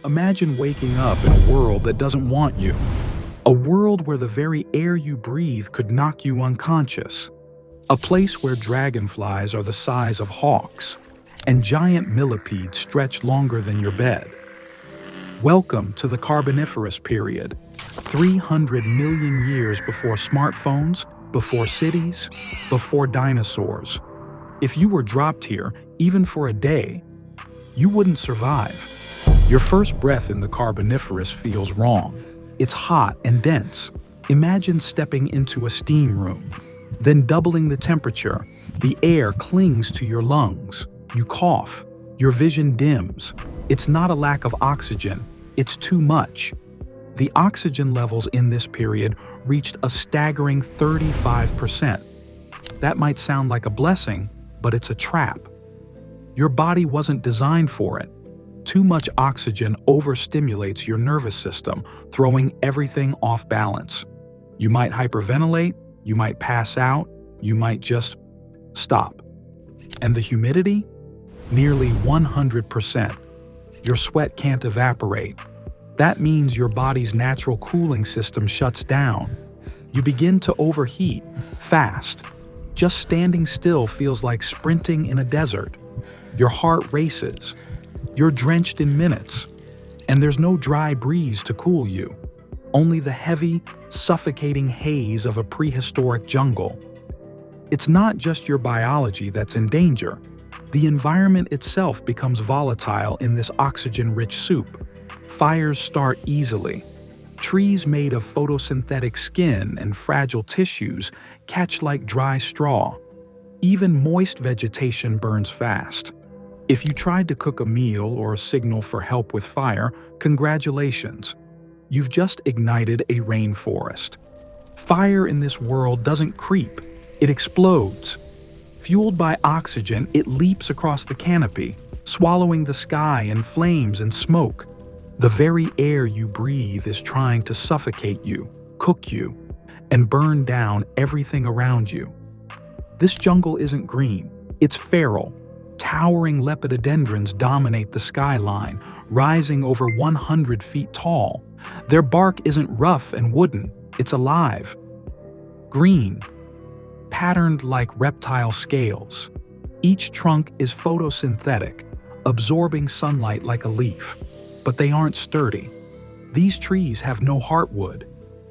Imagine waking up in a world that doesn't want you. A world where the very air you breathe could knock you unconscious. A place where dragonflies are the size of hawks, and giant millipedes stretch longer than your bed. Welcome to the Carboniferous period, 300 million years before smartphones, before cities, before dinosaurs. If you were dropped here, even for a day, you wouldn't survive. Your first breath in the Carboniferous feels wrong. It's hot and dense. Imagine stepping into a steam room. Then doubling the temperature, the air clings to your lungs. You cough. Your vision dims. It's not a lack of oxygen. It's too much. The oxygen levels in this period reached a staggering 35%. That might sound like a blessing, but it's a trap. Your body wasn't designed for it. Too much oxygen overstimulates your nervous system, throwing everything off balance. You might hyperventilate, you might pass out, you might just stop. And the humidity? Nearly 100%. Your sweat can't evaporate. That means your body's natural cooling system shuts down. You begin to overheat, fast. Just standing still feels like sprinting in a desert. Your heart races. You're drenched in minutes. And there's no dry breeze to cool you. Only the heavy, suffocating haze of a prehistoric jungle. It's not just your biology that's in danger. The environment itself becomes volatile in this oxygen-rich soup. Fires start easily. Trees made of photosynthetic skin and fragile tissues catch like dry straw. Even moist vegetation burns fast. If you tried to cook a meal or signal for help with fire, congratulations. You've just ignited a rainforest. Fire in this world doesn't creep, it explodes. Fueled by oxygen, it leaps across the canopy, swallowing the sky in flames and smoke. The very air you breathe is trying to suffocate you, cook you, and burn down everything around you. This jungle isn't green, it's feral. Towering lepidodendrons dominate the skyline, rising over 100 feet tall. Their bark isn't rough and wooden, it's alive. Green, patterned like reptile scales. Each trunk is photosynthetic, absorbing sunlight like a leaf. But they aren't sturdy. These trees have no heartwood.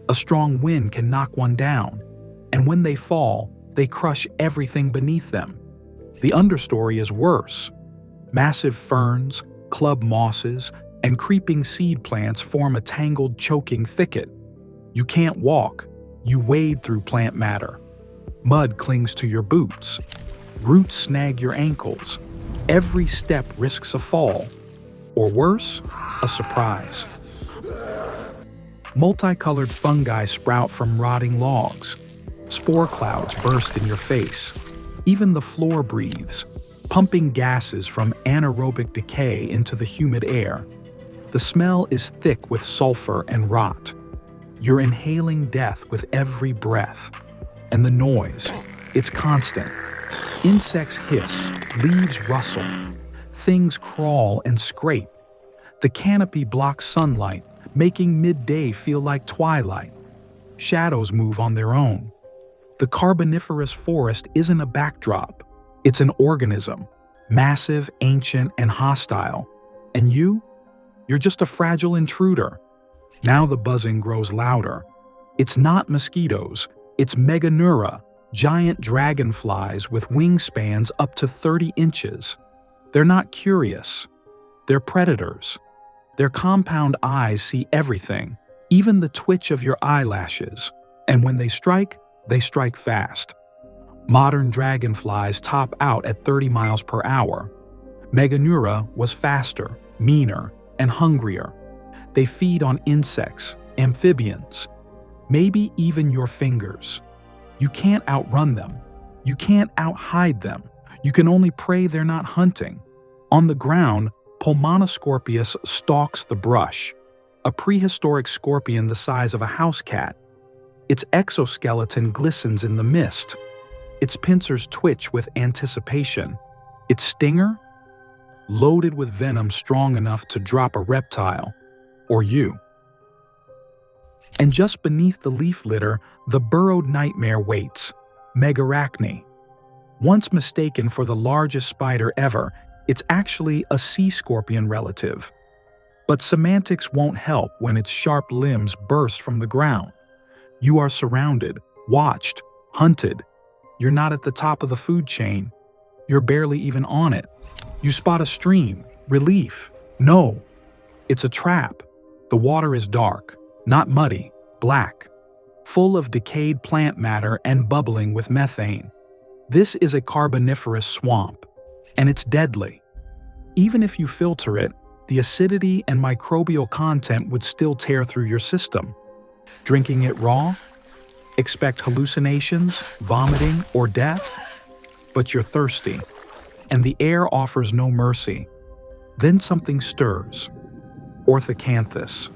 A strong wind can knock one down, and when they fall, they crush everything beneath them. The understory is worse. Massive ferns, club mosses, and creeping seed plants form a tangled, choking thicket. You can't walk. You wade through plant matter. Mud clings to your boots. Roots snag your ankles. Every step risks a fall. Or worse, a surprise. Multicolored fungi sprout from rotting logs. Spore clouds burst in your face. Even the floor breathes, pumping gases from anaerobic decay into the humid air. The smell is thick with sulfur and rot. You're inhaling death with every breath. And the noise, it's constant. Insects hiss, leaves rustle. Things crawl and scrape. The canopy blocks sunlight, making midday feel like twilight. Shadows move on their own. The Carboniferous forest isn't a backdrop. It's an organism, massive, ancient, and hostile. And you're just a fragile intruder. Now the buzzing grows louder. It's not mosquitoes, it's Meganeura, giant dragonflies with wingspans up to 30 inches. They're not curious. They're predators. Their compound eyes see everything, even the twitch of your eyelashes. And when they strike fast. Modern dragonflies top out at 30 miles per hour. Meganeura was faster, meaner, and hungrier. They feed on insects, amphibians, maybe even your fingers. You can't outrun them. You can't outhide them. You can only pray they're not hunting. On the ground, Pulmonoscorpius stalks the brush, a prehistoric scorpion the size of a house cat. Its exoskeleton glistens in the mist. Its pincers twitch with anticipation. Its stinger? loaded with venom strong enough to drop a reptile, or you. And just beneath the leaf litter, the burrowed nightmare waits, Megarachne. Once mistaken for the largest spider ever, it's actually a sea scorpion relative. But semantics won't help when its sharp limbs burst from the ground. You are surrounded, watched, hunted. You're not at the top of the food chain. You're barely even on it. You spot a stream. Relief. No. It's a trap. The water is dark, not muddy, black, full of decayed plant matter and bubbling with methane. This is a carboniferous swamp, and it's deadly. Even if you filter it, the acidity and microbial content would still tear through your system. Drinking it raw? Expect hallucinations, vomiting, or death? But you're thirsty, and the air offers no mercy. Then something stirs. Orthacanthus,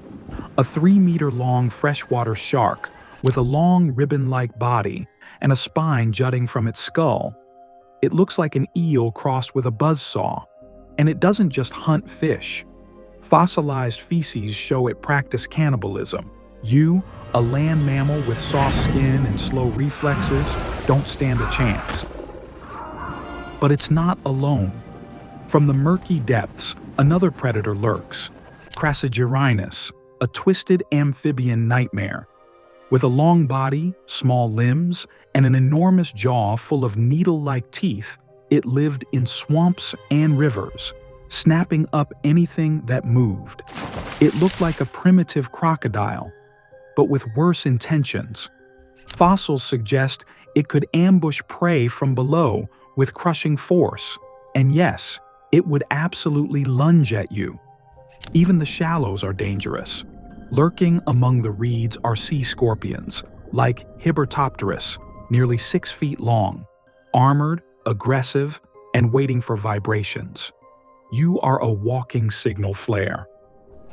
a 3-meter-long freshwater shark with a long ribbon-like body and a spine jutting from its skull. It looks like an eel crossed with a buzzsaw, and it doesn't just hunt fish. Fossilized feces show it practice cannibalism. You, a land mammal with soft skin and slow reflexes, don't stand a chance. But it's not alone. From the murky depths, another predator lurks, Crassigyrinus, a twisted amphibian nightmare. With a long body, small limbs, and an enormous jaw full of needle-like teeth, it lived in swamps and rivers, snapping up anything that moved. It looked like a primitive crocodile, but with worse intentions. Fossils suggest it could ambush prey from below with crushing force, and yes, it would absolutely lunge at you. Even the shallows are dangerous. Lurking among the reeds are sea scorpions, like Hibbertopterus, nearly 6 feet long, armored, aggressive, and waiting for vibrations. You are a walking signal flare.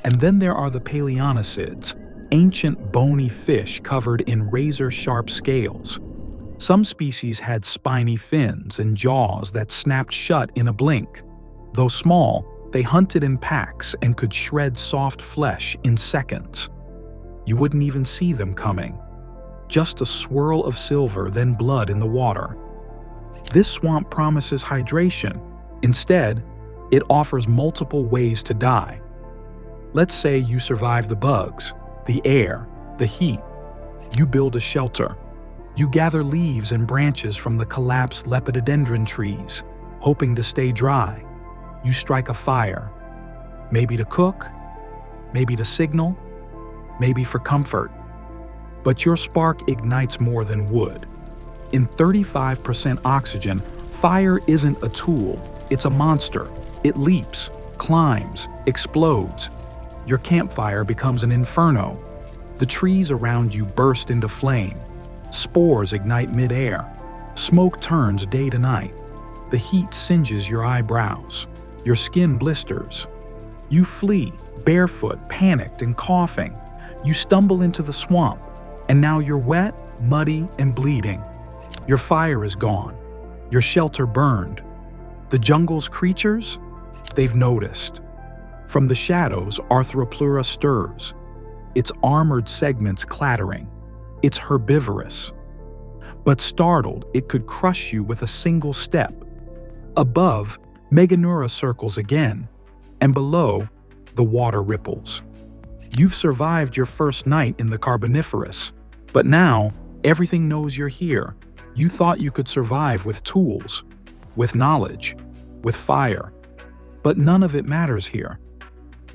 And then there are the paleognathids, ancient bony fish covered in razor-sharp scales. Some species had spiny fins and jaws that snapped shut in a blink. Though small, they hunted in packs and could shred soft flesh in seconds. You wouldn't even see them coming. Just a swirl of silver, then blood in the water. This swamp promises hydration. Instead, it offers multiple ways to die. Let's say you survive the bugs, the air, the heat. You build a shelter. You gather leaves and branches from the collapsed lepidodendron trees, hoping to stay dry. You strike a fire, maybe to cook, maybe to signal, maybe for comfort. But your spark ignites more than wood. In 35% oxygen, fire isn't a tool, it's a monster. It leaps, climbs, explodes. Your campfire becomes an inferno. The trees around you burst into flame. Spores ignite midair. Smoke turns day to night. The heat singes your eyebrows. Your skin blisters. You flee, barefoot, panicked, and coughing. You stumble into the swamp, and now you're wet, muddy, and bleeding. Your fire is gone. Your shelter burned. The jungle's creatures? They've noticed. From the shadows, Arthropleura stirs, its armored segments clattering. It's herbivorous. But startled, it could crush you with a single step. Above, Meganeura circles again, and below, the water ripples. You've survived your first night in the Carboniferous, but now, everything knows you're here. You thought you could survive with tools, with knowledge, with fire. But none of it matters here.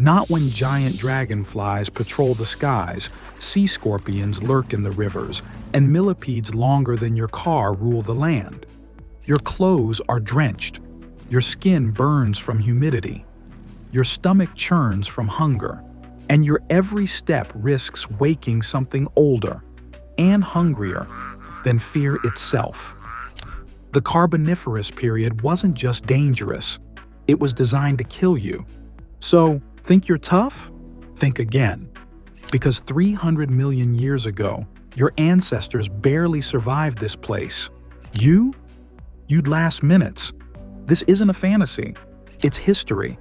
Not when giant dragonflies patrol the skies, sea scorpions lurk in the rivers, and millipedes longer than your car rule the land. Your clothes are drenched. Your skin burns from humidity. Your stomach churns from hunger. And your every step risks waking something older and hungrier than fear itself. The Carboniferous period wasn't just dangerous. It was designed to kill you. So, think you're tough? Think again. Because 300 million years ago, your ancestors barely survived this place. You'd last minutes. This isn't a fantasy. It's history.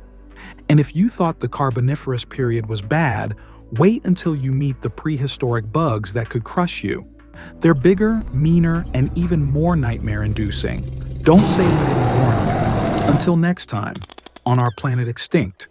And if you thought the Carboniferous period was bad, wait until you meet the prehistoric bugs that could crush you. They're bigger, meaner, and even more nightmare-inducing. Don't say we didn't warn you. Until next time, on our planet Extinct.